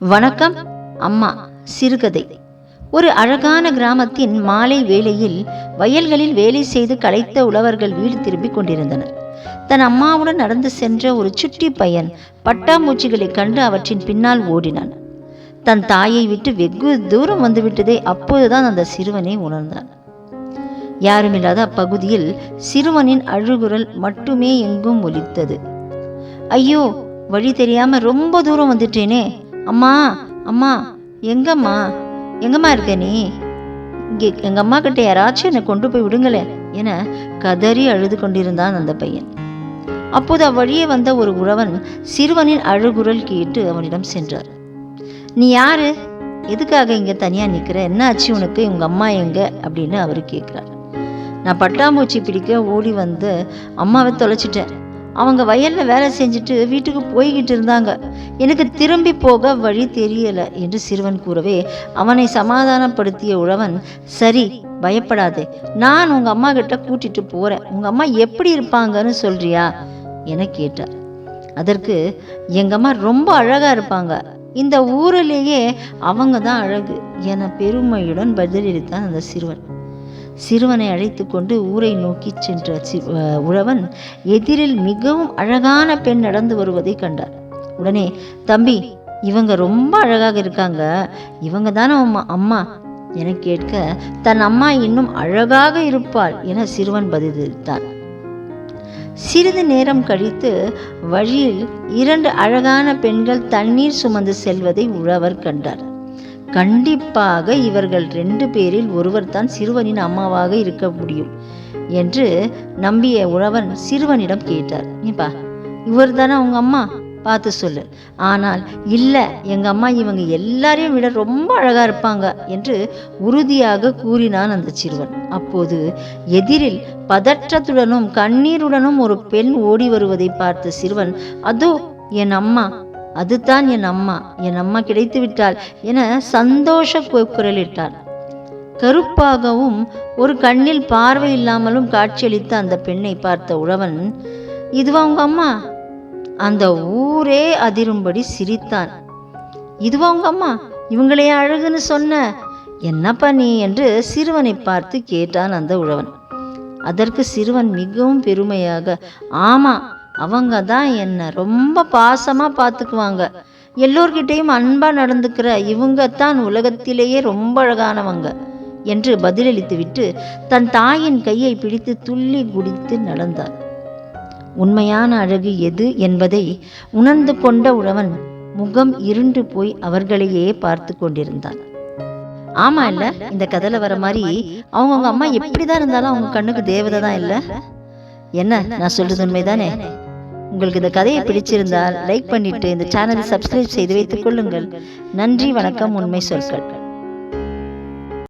வணக்கம் அம்மா. சிறுகதை. ஒரு அழகான கிராமத்தின் மாலை வேளையில் வயல்களில் வேலை செய்து களைத்த உழவர்கள் வீடு திரும்பிக் கொண்டிருந்தனர். தன் அம்மாவுடன் நடந்து சென்ற ஒரு சுட்டி பையன் பட்டாம்பூச்சிகளை கண்டு அவற்றின் பின்னால் ஓடினான். தன் தாயை விட்டு வெகு தூரம் வந்துவிட்டதை அப்போதுதான் அந்த சிறுவனை உணர்ந்தான். யாருமில்லாத அப்பகுதியில் சிறுவனின் அழுகுரல் மட்டுமே எங்கும் ஒலித்தது. ஐயோ, வழி தெரியாம ரொம்ப தூரம் வந்துட்டேனே. அம்மா அம்மா, எங்கம்மா எங்கம்மா இருக்க நீ? இங்கே எங்கள் அம்மா கிட்ட யாராச்சும் என்னை கொண்டு போய் விடுங்களேன் என கதறி அழுது கொண்டிருந்தான் அந்த பையன். அப்போது அவ்வழியே வந்த ஒரு உழவன் சிறுவனின் அழுகுரல் கேட்டு அவனிடம் சென்றார். நீ யாரு? எதுக்காக இங்கே தனியாக நிற்கிற? என்ன ஆச்சு உனக்கு? உங்கள் அம்மா எங்க அப்படின்னு அவர் கேட்குறார். நான் பட்டாம்பூச்சி பிடிக்க ஓடி வந்து அம்மாவை தொலைச்சிட்டேன். அவங்க வயலில் வேலை செஞ்சுட்டு வீட்டுக்கு போய்கிட்டு இருந்தாங்க. எனக்கு திரும்பி போக வழி தெரியலை என்று சிறுவன் கூறவே அவனை சமாதானப்படுத்திய உழவன், சரி பயப்படாதே, நான் உங்கள் அம்மா கிட்ட கூட்டிட்டு போகிறேன். உங்கள் அம்மா எப்படி இருப்பாங்கன்னு சொல்றியா என கேட்டார். அதற்கு, எங்கள் அம்மா ரொம்ப அழகாக இருப்பாங்க, இந்த ஊரிலேயே அவங்க தான் அழகு என பெருமையுடன் பதிலளித்தான் அந்த சிறுவன். சிறுவனை அழைத்து கொண்டு ஊரை நோக்கி சென்ற உழவன் எதிரில் மிகவும் அழகான பெண் நடந்து வருவதை கண்டார். உடனே, தம்பி, இவங்க ரொம்ப அழகாக இருக்காங்க, இவங்க தானே அம்மா என கேட்க, தன் அம்மா இன்னும் அழகாக இருப்பாள் என சிறுவன் பதிலளித்தான். சிறிது நேரம் கழித்து வழியில் 2 அழகான பெண்கள் தண்ணீர் சுமந்து செல்வதை உழவர் கண்டார். கண்டிப்பாக இவர்கள் 2 பேரில் ஒருவர் தான் சிறுவனின் அம்மாவாக இருக்க முடியும் என்று நம்பிய உழவன் சிறுவனிடம் கேட்டார். நீப்பா, இவர் தானே அவங்க அம்மா? பார்த்து சொல்லு. ஆனால் இல்லை, எங்கள் அம்மா இவங்க எல்லாரையும் விட ரொம்ப அழகாக இருப்பாங்க என்று உறுதியாக கூறினான் அந்த சிறுவன். அப்போது எதிரில் பதற்றத்துடனும் கண்ணீருடனும் ஒரு பெண் ஓடி வருவதை பார்த்த சிறுவன், அதோ என் அம்மா, அதுதான் என் அம்மா, என் அம்மா கிடைத்து விட்டாள் என சந்தோஷ குரலிட்டான். கருப்பாகவும் ஒரு கண்ணில் பார்வை இல்லாமலும் காட்சியளித்த அந்த பெண்ணை பார்த்த உழவன், இதுவா உங்க அம்மா? அந்த ஊரே அதிரும்படி சிரித்தான். இதுவா உங்க அம்மா? இவங்களையே அழகுன்னு சொன்ன? என்னப்பா நீ என்று சிறுவனை பார்த்து கேட்டான் அந்த உழவன். அதற்கு சிறுவன் மிகவும் பெருமையாக, ஆமா, அவங்க தான் என்ன ரொம்ப பாசமாக பார்த்துக்குவாங்க, எல்லோர்கிட்டையும் அன்பாக நடந்துக்கிற இவங்க தான் உலகத்திலேயே ரொம்ப அழகானவங்க என்று பதிலளித்து விட்டு தன் தாயின் கையை பிடித்து துள்ளி குடித்து நடந்தார். உண்மையான அழகு எது என்பதை உணர்ந்து கொண்ட உழவன் முகம் இருண்டு போய் அவர்களையே பார்த்து கொண்டிருந்தான். ஆமா இல்ல, இந்த கதையில வர மாதிரி அவங்க அம்மா எப்படிதான் இருந்தாலும் அவங்க கண்ணுக்கு தேவதை தான் இல்லை. என்ன நான் சொல்றது உண்மைதானே? உங்களுக்கு இந்த கதையை பிடிச்சிருந்தால் லைக் பண்ணிட்டு இந்த சேனலை சப்ஸ்கிரைப் செய்து வைத்துக் கொள்ளுங்கள். நன்றி, வணக்கம். உண்மை சொற்கள்.